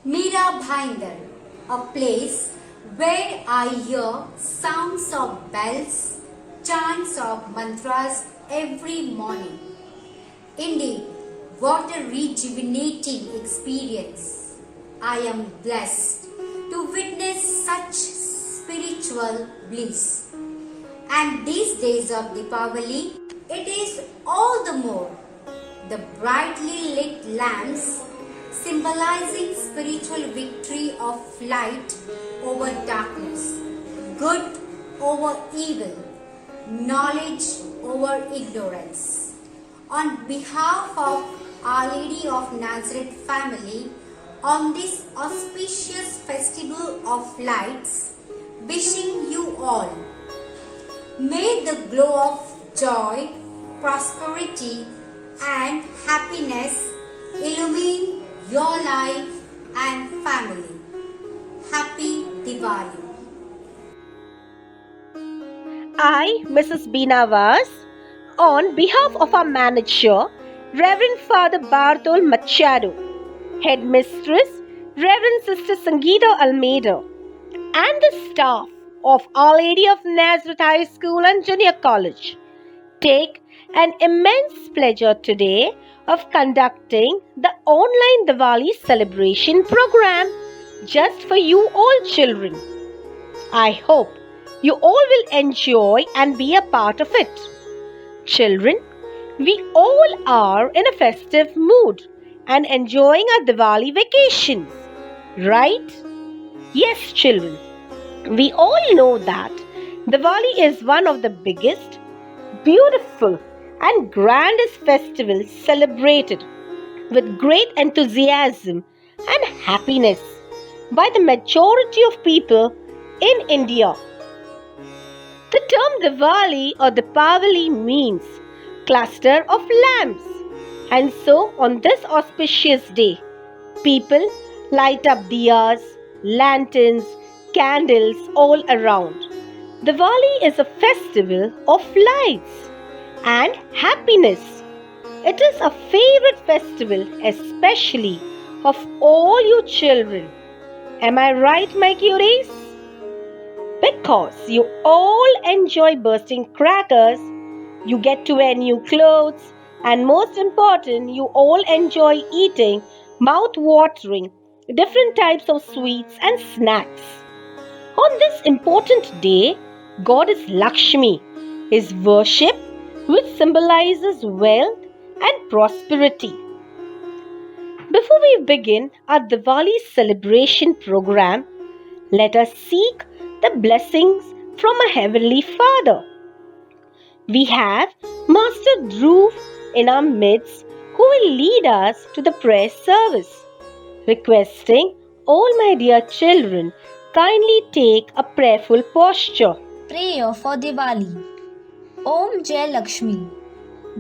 Mira Bhainder, a place where I hear sounds of bells, chants of mantras every morning. Indeed, what a rejuvenating experience. I am blessed to witness such spiritual bliss. And these days of Deepavali, it is all the more. The brightly lit lamps symbolizing spiritual victory of light over darkness, good over evil, knowledge over ignorance. On behalf of Our Lady of Nazareth family, on this auspicious festival of lights, wishing you all, may the glow of joy, prosperity, and happiness illumine your life and family. Happy Diwali! I, Mrs. Beena Vaz, on behalf of our manager, Reverend Father Bartol Machado, Headmistress, Reverend Sister Sangeeta Almeida, and the staff of Our Lady of Nazareth High School and Junior College, take an immense pleasure today of conducting the online Diwali celebration program just for you all children. I hope you all will enjoy and be a part of it. Children, we all are in a festive mood and enjoying our Diwali vacations, right? Yes, children, we all know that Diwali is one of the biggest, beautiful, and grandest festivals celebrated with great enthusiasm and happiness by the majority of people in India. The term Diwali or Deepavali means cluster of lamps, and so on this auspicious day, people light up diyas, lanterns, candles all around. Diwali is a festival of lights and happiness. It is a favorite festival, especially of all you children. Am I right, my cuties? Because you all enjoy bursting crackers, you get to wear new clothes, and most important, you all enjoy eating mouth-watering different types of sweets and snacks. On this important day, Goddess Lakshmi is worshipped, which symbolizes wealth and prosperity. Before we begin our Diwali celebration program, let us seek the blessings from our Heavenly Father. We have Master Dhruv in our midst who will lead us to the prayer service. Requesting all my dear children kindly take a prayerful posture. Prayer for Diwali. Om Jai Lakshmi,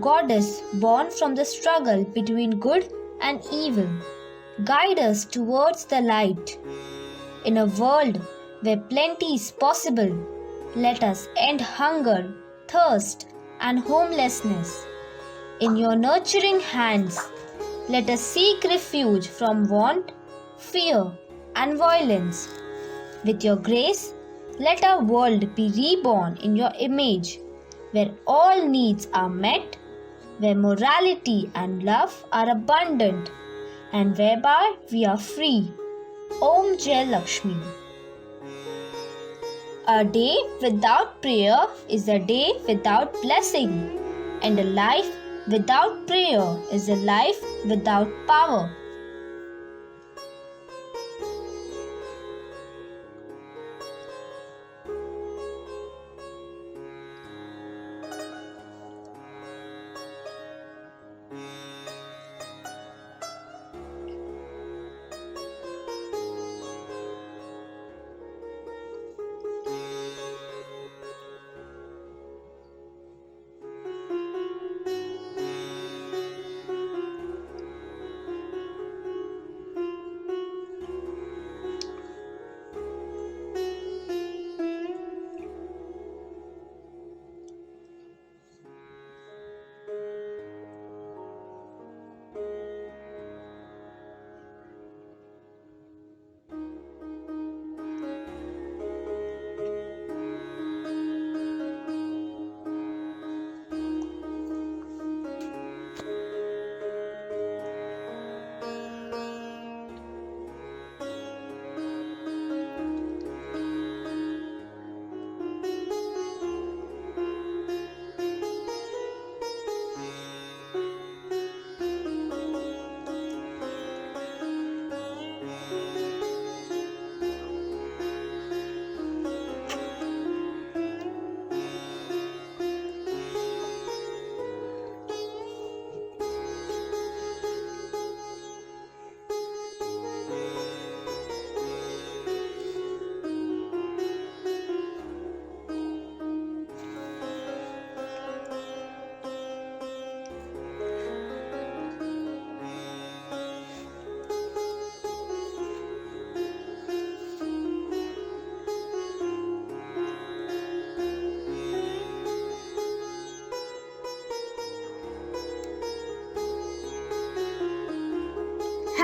Goddess born from the struggle between good and evil, guide us towards the light. In a world where plenty is possible, let us end hunger, thirst, and homelessness. In your nurturing hands, let us seek refuge from want, fear, and violence. With your grace, let our world be reborn in your image, where all needs are met, where morality and love are abundant, and whereby we are free. Om Jai Lakshmi. A day without prayer is a day without blessing, and a life without prayer is a life without power.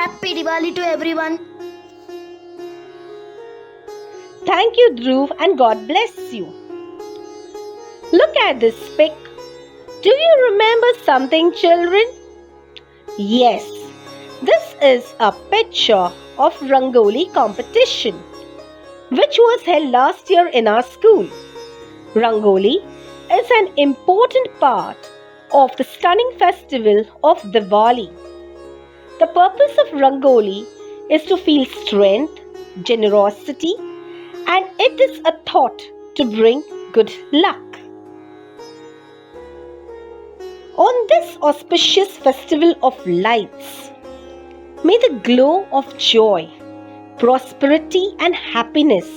Happy Diwali to everyone. Thank you, Dhruv, and God bless you. Look at this pic. Do you remember something, children? Yes, this is a picture of Rangoli competition, which was held last year in our school. Rangoli is an important part of the stunning festival of Diwali. The purpose of Rangoli is to feel strength, generosity, and it is a thought to bring good luck. On this auspicious festival of lights, may the glow of joy, prosperity, and happiness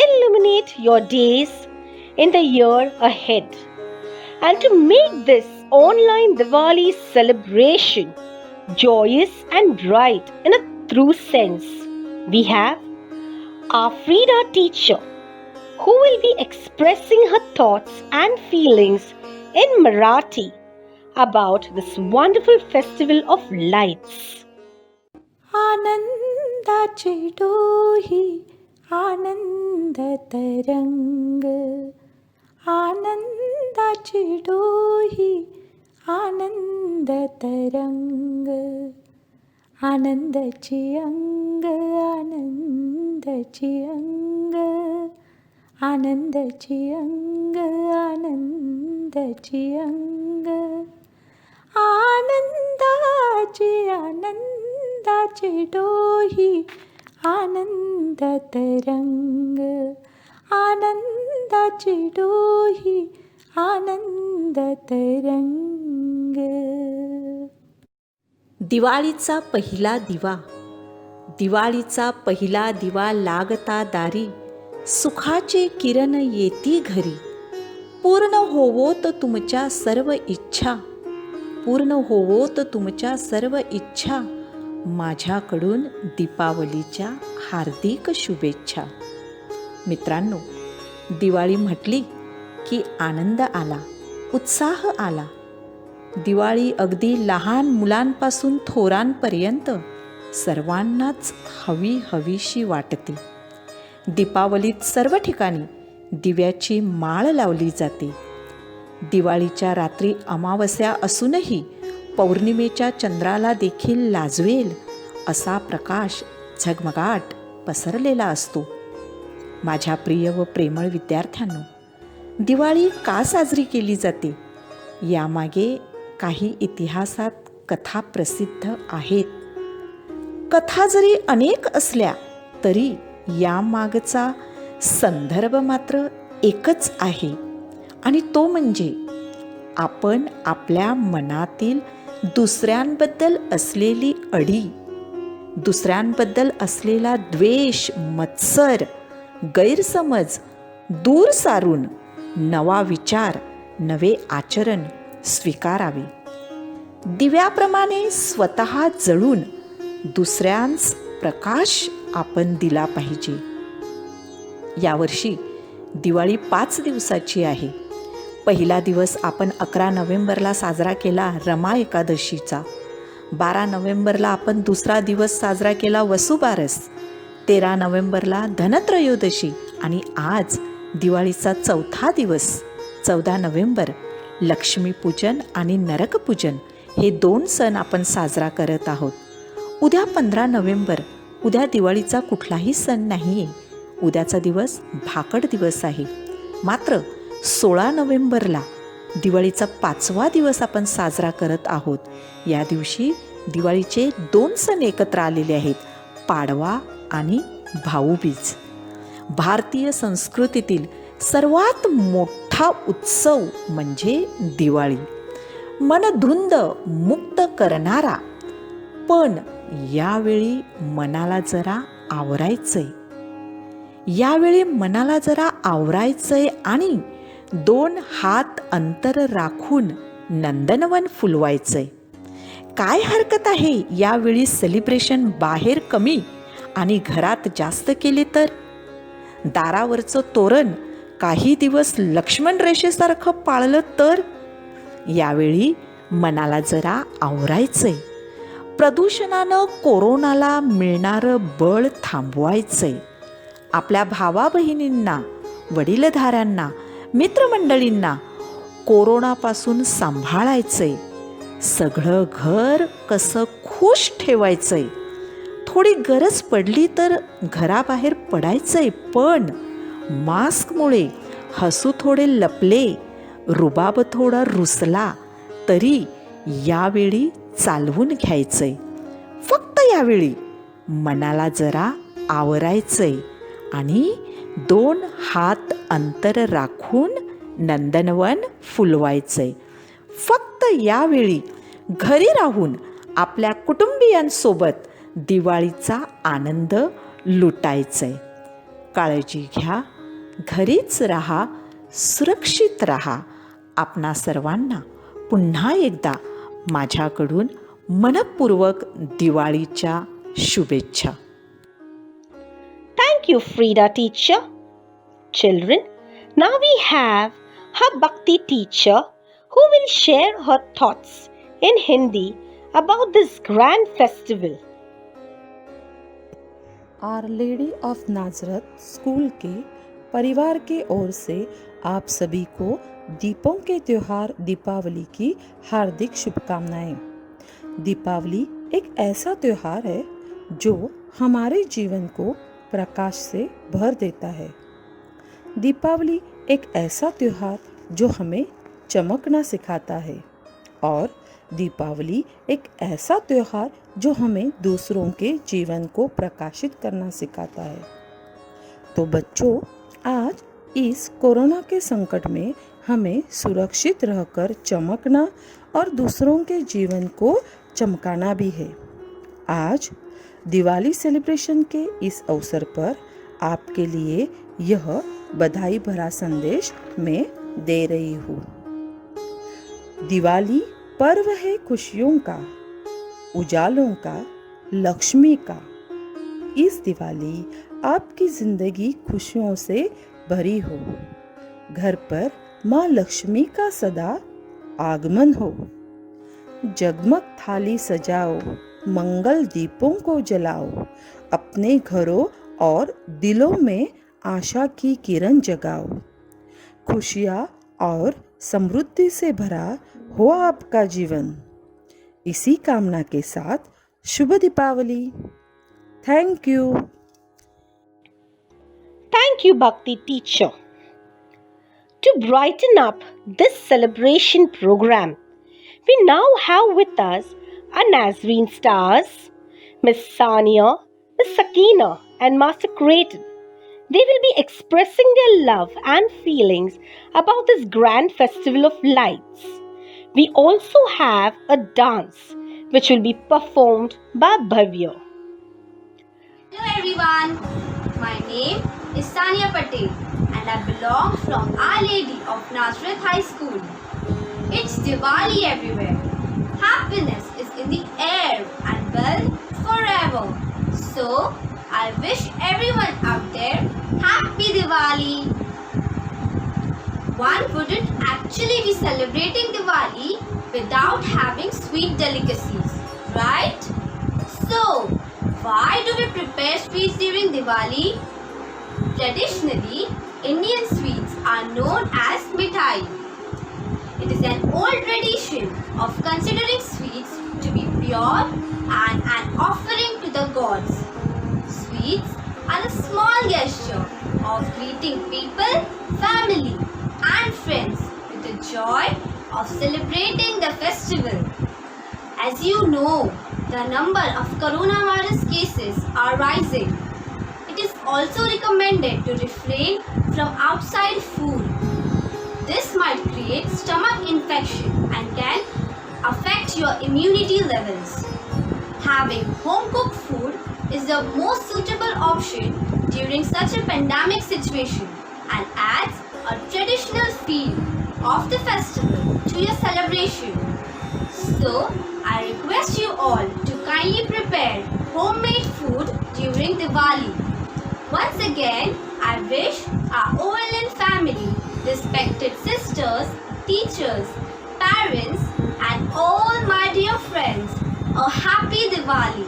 illuminate your days in the year ahead. And to make this online Diwali celebration joyous and bright in a true sense, we have our Frida teacher, who will be expressing her thoughts and feelings in Marathi about this wonderful festival of lights. आनंदाची डोही आनंद तरंग आनंदाची डोही आनंद तरंग आनंदाची अंग आनंदाची अंग आनंदाची अंग आनंदाची अंग आनंदाची डोही आनंद तरंग आनंदाची डोही आनंद तरंग. दिवाळीचा पहिला दिवा, दिवाळीचा पहिला दिवा लागता दारी, सुखाचे किरण येती घरी. पूर्ण होवोत तुमच्या सर्व इच्छा, पूर्ण होवोत तुमच्या सर्व इच्छा. माझ्याकडून दीपावलीच्या हार्दिक शुभेच्छा. मित्रांनो, दिवाळी म्हटली की आनंद आला, उत्साह आला. दिवाळी अगदी लहान मुलांपासून थोरांपर्यंत सर्वांनाच हवीशी वाटते. दीपावलीत सर्व ठिकाणी दिव्याची माळ लावली जाते. दिवाळीच्या रात्री अमावस्या असूनही पौर्णिमेच्या चंद्राला देखील लाजवेल असा प्रकाश झगमगाट पसरलेला असतो. माझ्या प्रिय व प्रेमळ विद्यार्थ्यांनो, दिवाळी का साजरी केली जाते यामागे काही इतिहासात कथा प्रसिद्ध आहेत. कथा जरी अनेक असल्या तरी यामागचा संदर्भ मात्र एकच आहे, आणि तो म्हणजे आपण आपल्या मनातील दुसऱ्यांबद्दल असलेली अडी, दुसऱ्यांबद्दल असलेला द्वेष, मत्सर, गैरसमज दूर सारून नवा विचार, नवे आचरण स्वीकारावे. दिव्याप्रमाणे स्वतः जळून दुसऱ्यांस प्रकाश आपण दिला पाहिजे. यावर्षी दिवाळी 5 दिवसाची आहे. पहिला दिवस आपण 11 नोव्हेंबरला साजरा केला रमा एकादशीचा. 12 नोव्हेंबरला आपण दुसरा दिवस साजरा केला वसुबारस. 13 नोव्हेंबरला धनत्रयोदशी आणि आज दिवाळीचा 4था दिवस 14 नोव्हेंबर लक्ष्मीपूजन आणि नरकपूजन हे 2 सण आपण साजरा करत आहोत. उद्या 15 नोव्हेंबर, उद्या दिवाळीचा कुठलाही सण नाही आहे. उद्याचा दिवस भाकड दिवस आहे. मात्र 16 नोव्हेंबरला दिवाळीचा 5वा दिवस आपण साजरा करत आहोत. या दिवशी दिवाळीचे 2 सण एकत्र आलेले आहेत, पाडवा आणि भाऊबीज. भारतीय संस्कृतीतील सर्वात मोठा उत्सव म्हणजे दिवाळी. मनधुंद मुक्त करणारा, पण यावेळी मनाला जरा आवरायचंय. यावेळी मनाला जरा आवरायचंय आणि 2 हात अंतर राखून नंदनवन फुलवायचंय. काय हरकत आहे यावेळी सेलिब्रेशन बाहेर कमी आणि घरात जास्त केले तर? दारावरचं तोरण काही दिवस लक्ष्मण रेषेसारखं पाळलं तर? यावेळी मनाला जरा आवरायचंय. प्रदूषणानं कोरोनाला मिळणारं बळ थांबवायचंय. आपल्या भावा बहिणींना, वडीलधाऱ्यांना, मित्रमंडळींना कोरोनापासून सांभाळायचंय. सगळं घर कसं खुश ठेवायचंय. थोडी गरज पडली तर घराबाहेर पडायचंय, पण मास्कमुळे हसू थोडे लपले, रुबाब थोडा रुसला तरी यावेळी चालवून घ्यायचंय. फक्त यावेळी मनाला जरा आवरायचंय आणि 2 हात अंतर राखून नंदनवन फुलवायचंय. फक्त यावेळी घरी राहून आपल्या कुटुंबियांसोबत दिवाळीचा आनंद लुटायचंय. काळजी घ्या, घरीच राहा, सुरक्षित राहा. आपणा सर्वांना पुन्हा एकदा माझ्याकडून मनपूर्वक दिवाळीच्या शुभेच्छा. Thank you, Frida teacher. Children, now we have her Bhakti teacher who will share her thoughts in Hindi about this grand festival. Our Lady of Nazareth School के परिवार के ओर से आप सभी को दीपों के त्योहार दीपावली की हार्दिक शुभकामनाएं। दीपावली एक ऐसा त्योहार है जो हमारे जीवन को प्रकाश से भर देता है। दीपावली एक ऐसा त्योहार जो हमें चमकना सिखाता है और दीपावली एक ऐसा त्योहार जो हमें दूसरों के जीवन को प्रकाशित करना सिखाता है। तो बच्चों, आज इस कोरोना के संकट में हमें सुरक्षित रहकर चमकना और दूसरों के जीवन को चमकाना भी है। आज दिवाली सेलिब्रेशन के इस अवसर पर आपके लिए यह बधाई भरा संदेश मैं दे रही हूँ। दिवाली पर्व है खुशियों का, उजालों का, लक्ष्मी का। इस दिवाली आपकी जिंदगी खुशियों से भरी हो। घर पर माँ लक्ष्मी का सदा आगमन हो। जगमग थाली सजाओ, मंगल दीपों को जलाओ, अपने घरों और दिलों में आशा की किरण जगाओ। खुशियाँ और समृद्धि से भरा हो आपका जीवन। इसी कामना के साथ शुभ Deepawali. Thank you. Thank you, Bhakti teacher. To brighten up this celebration program, we now have with us our Nazreen stars, Miss Sania, Miss Sakina, and Master Creighton. They will be expressing their love and feelings about this grand festival of lights. We also have a dance which will be performed by Bhavya. Hello everyone, my name is Sania Patel and I belong from Our Lady of Nazareth High School. It's Diwali everywhere. Happiness is in the air and well forever. So I wish everyone out there Happy Diwali. One wouldn't actually be celebrating Diwali without having sweet delicacies, right? So why do we prepare sweets during Diwali? Traditionally, Indian sweets are known as mithai. It is an old tradition of considering sweets to be pure and an offering to the gods. Sweets are a small gesture of greeting people, family, and friends with the joy of celebrating the festival. As you know, the number of coronavirus cases are rising. It is also recommended to refrain from outside food. This might create stomach infection and can affect your immunity levels. Having home-cooked food is the most suitable option during such a pandemic situation and adds a traditional feel of the festival to your celebration. So, I request you all to kindly prepare homemade food during Diwali. Once again, I wish our OLN family, respected sisters, teachers, parents and all my dear friends a happy Diwali.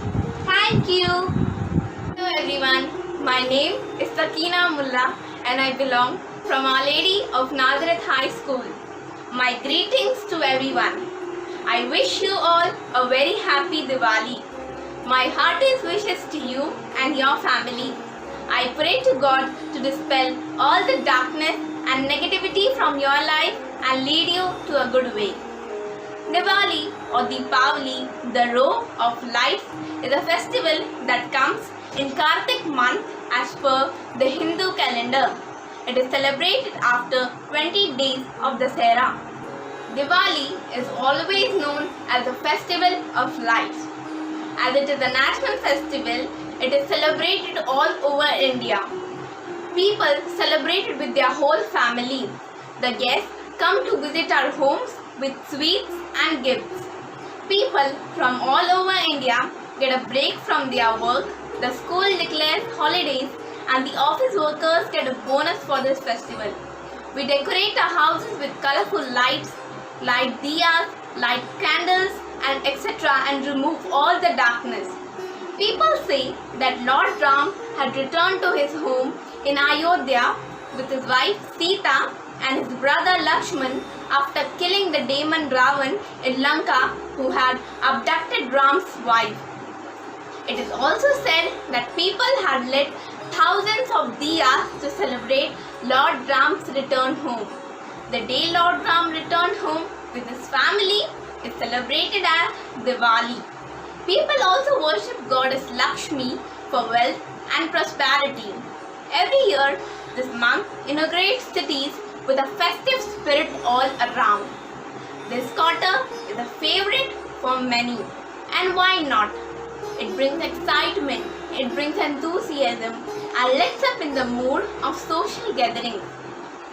Thank you. Hello everyone, my name is Sakina Mulla and I belong from Our Lady of Nazareth High School. My greetings to everyone. I wish you all a very happy Diwali. My heartiest wishes to you and your family. I pray to God to dispel all the darkness and negativity from your life and lead you to a good way. Diwali or Deepavali, the row of lights, is a festival that comes in Kartik month as per the Hindu calendar. It is celebrated after 20 days of Dasera. Diwali is always known as the festival of lights. As it is a national festival, it is celebrated all over India. People celebrate it with their whole family. The guests come to visit our homes with sweets and gifts. People from all over India get a break from their work, the school declares holidays, and the office workers get a bonus for this festival. We decorate our houses with colorful lights, light diyas, light candles, and etc. and remove all the darkness. People say that Lord Ram had returned to his home in Ayodhya with his wife Sita and his brother Lakshman after killing the demon Ravan in Lanka who had abducted Ram's wife. It is also said that people had lit thousands of diyas to celebrate Lord Ram's return home. The day Lord Ram returned home with his family is celebrated as Diwali. People also worship goddess Lakshmi for wealth and prosperity. Every year, this month inaugurates cities with a festive spirit all around. This quarter is a favorite for many. And why not? It brings excitement, it brings enthusiasm, and lets up in the mood of social gatherings.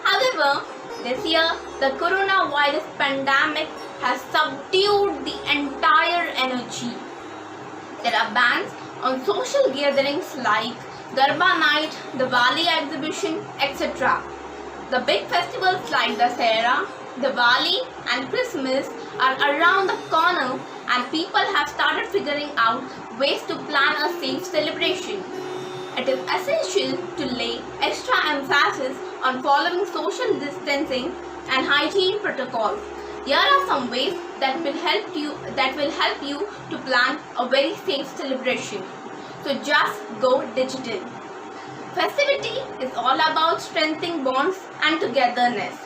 However, this year, the coronavirus pandemic has subdued the entire energy. There are bans on social gatherings like Garba night, Diwali exhibition, etc. The big festivals like Dasera, Diwali and Christmas are around the corner and people have started figuring out ways to plan a safe celebration. It is essential to lay extra emphasis on following social distancing and hygiene protocols. Here are some ways that will help you to plan a very safe celebration. So just go digital. Festivity is all about strengthening bonds and togetherness.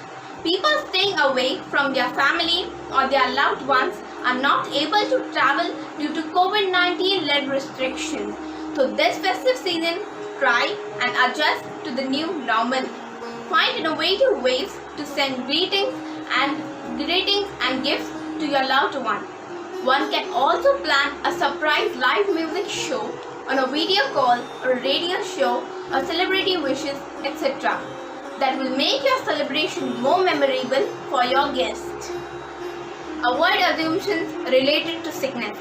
People staying away from their family or their loved ones are not able to travel due to COVID-19 led restrictions. So this festive season, try and adjust to the new normal. Find innovative ways to send greetings and gifts to your loved one. One can also plan a surprise live music show on a video call or a radio show or celebrity wishes, etc. that will make your celebration more memorable for your guests. Avoid assumptions related to sickness.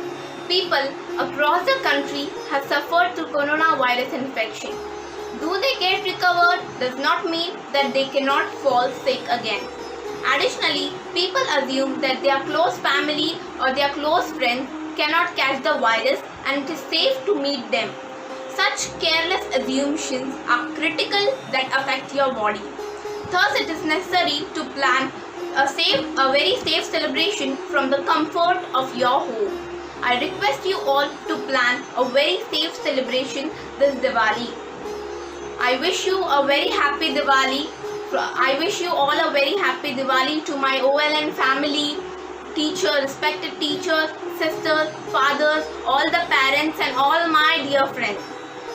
People across the country have suffered through coronavirus infection. Do they get recovered does not mean that they cannot fall sick again. Additionally, people assume that their close family or their close friends cannot catch the virus and it is safe to meet them. Such careless assumptions are critical that affect your body. Thus, it is necessary to plan a very safe celebration from the comfort of your home. I request you all to plan a very safe celebration this Diwali. I wish you a very happy Diwali. I wish you all a very happy Diwali to my OLN family, respected teachers, sisters, fathers, all the parents and all my dear friends.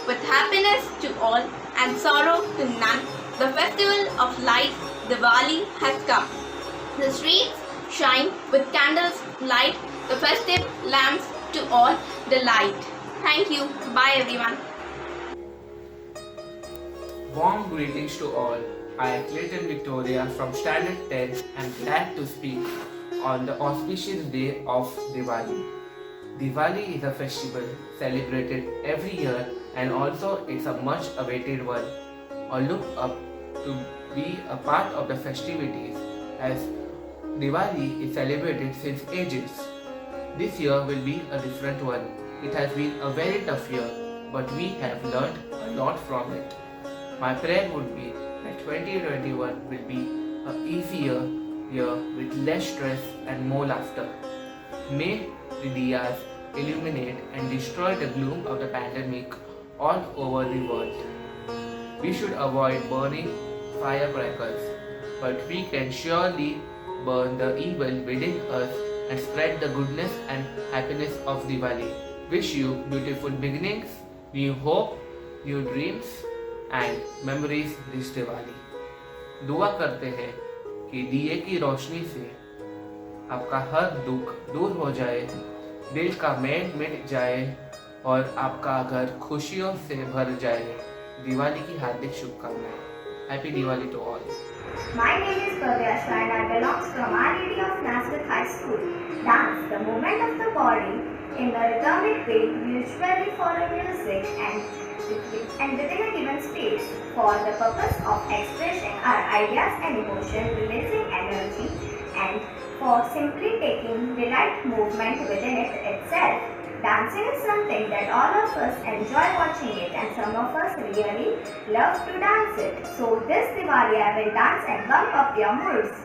With happiness to all and sorrow to none, the festival of lights, Diwali, has come. The streets shine with candles, light, the festive lamps to all delight. Thank you. Bye everyone. Warm greetings to all. I, Clayton Victoria from Standard 10, am glad to speak on the auspicious day of Diwali. Diwali is a festival celebrated every year and also it's a much awaited one or looked up to be a part of the festivities as Diwali is celebrated since ages. This year will be a different one. It has been a very tough year, but we have learned a lot from it. My prayer would be that 2021 will be an easier year with less stress and more laughter. May the diyas illuminate and destroy the gloom of the pandemic all over the world. We should avoid burning firecrackers, but we can surely burn the evil within us and spread the goodness and happiness of Diwali. Wish you beautiful beginnings, new hope, new dreams and memories this Diwali. दुआ करते हैं कि दिए की रोशनी से आपका हर दुख दूर हो जाए, दिल का मैल मिट जाए और आपका घर खुशियों से भर जाए। दिवाली की हार्दिक शुभकामनाएं। Happy Diwali to all. My name is Bhavya and I belong from Our Lady of Nazareth High School. Dance, the movement of the body in the rhythmic way, usually follow music and within a given space for the purpose of expressing our ideas and emotions, releasing energy and for simply taking delight movement within it itself. Dancing is something that all of us enjoy watching it and some of us really love to dance it. So this Diwali I will dance and bump up your moods.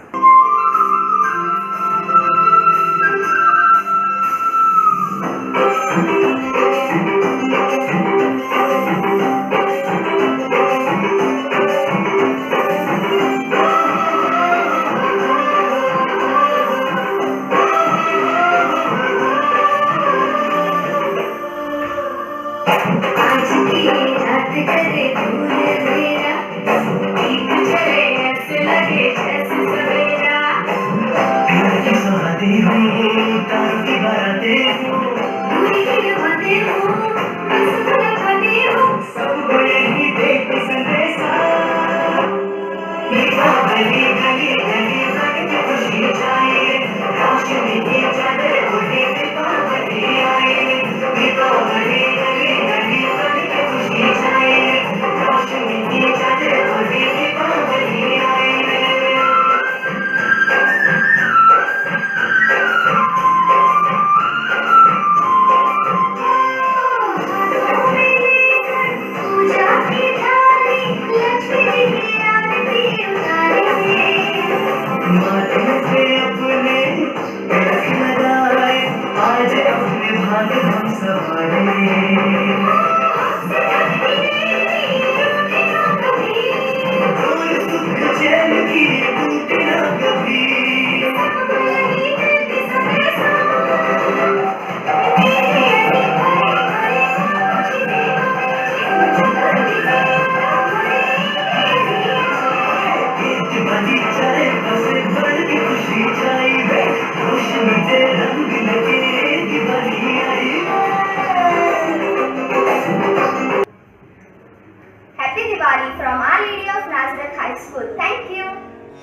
Happy Diwali from Our Lady of Nazareth High School. Thank you.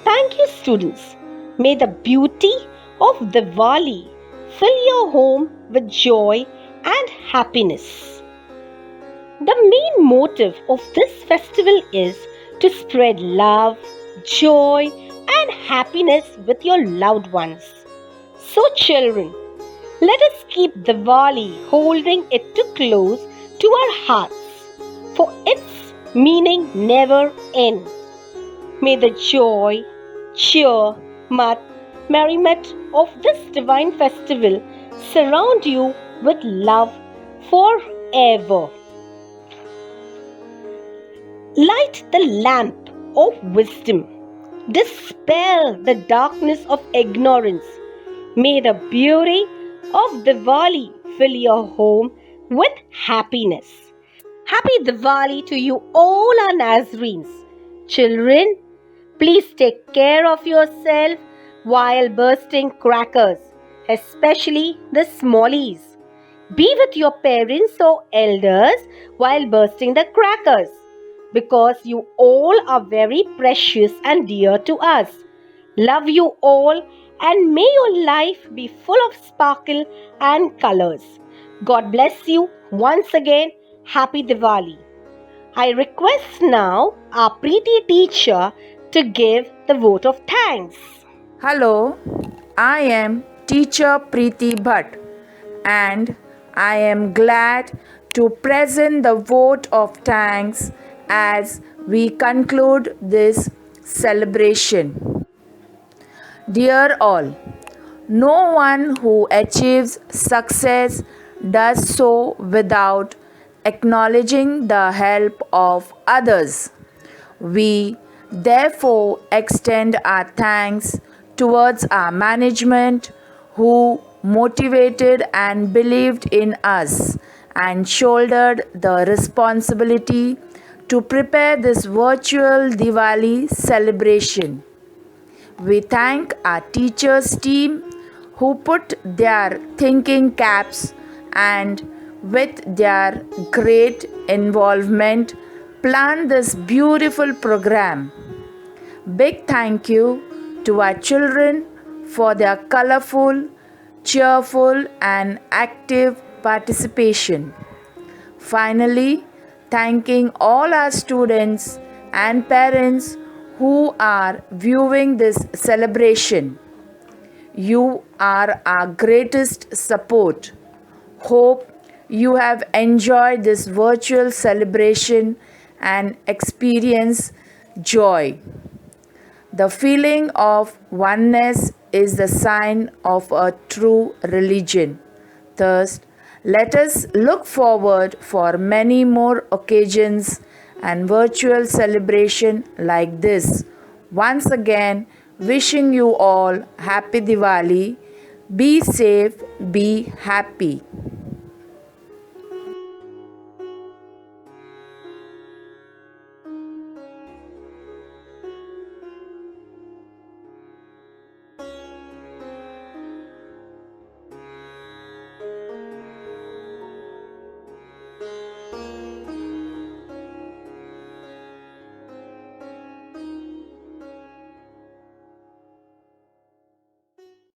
Thank you, students. May the beauty of Diwali fill your home with joy and happiness. The main motive of this festival is to spread love, joy, and happiness with your loved ones. So, children, let us keep Diwali holding it too close to our hearts, for its meaning never ends. May the joy, cheer, merriment of this divine festival surround you with love forever. Light the lamp of wisdom. Dispel the darkness of ignorance. May the beauty of Diwali fill your home with happiness. Happy Diwali to you all our Nazarenes. Children, please take care of yourself while bursting crackers, especially the smallies. Be with your parents or elders while bursting the crackers, because you all are very precious and dear to us. Love you all, and may your life be full of sparkle and colors. God bless you once again. Happy Diwali. I request now our Preeti teacher to give the vote of thanks. Hello, I am teacher Preeti Bhatt and I am glad to present the vote of thanks as we conclude this celebration. Dear all, no one who achieves success does so without acknowledging the help of others. We therefore extend our thanks towards our management who motivated and believed in us and shouldered the responsibility to prepare this virtual Diwali celebration. We thank our teachers team who put their thinking caps and with their great involvement planned this beautiful program. Big thank you to our children for their colorful, cheerful and active participation. Finally, thanking all our students and parents who are viewing this celebration. You are our greatest support. Hope you have enjoyed this virtual celebration and experienced joy. The feeling of oneness is the sign of a true religion. Thus, let us look forward for many more occasions and virtual celebration like this. Once again, wishing you all happy Diwali. Be safe, be happy.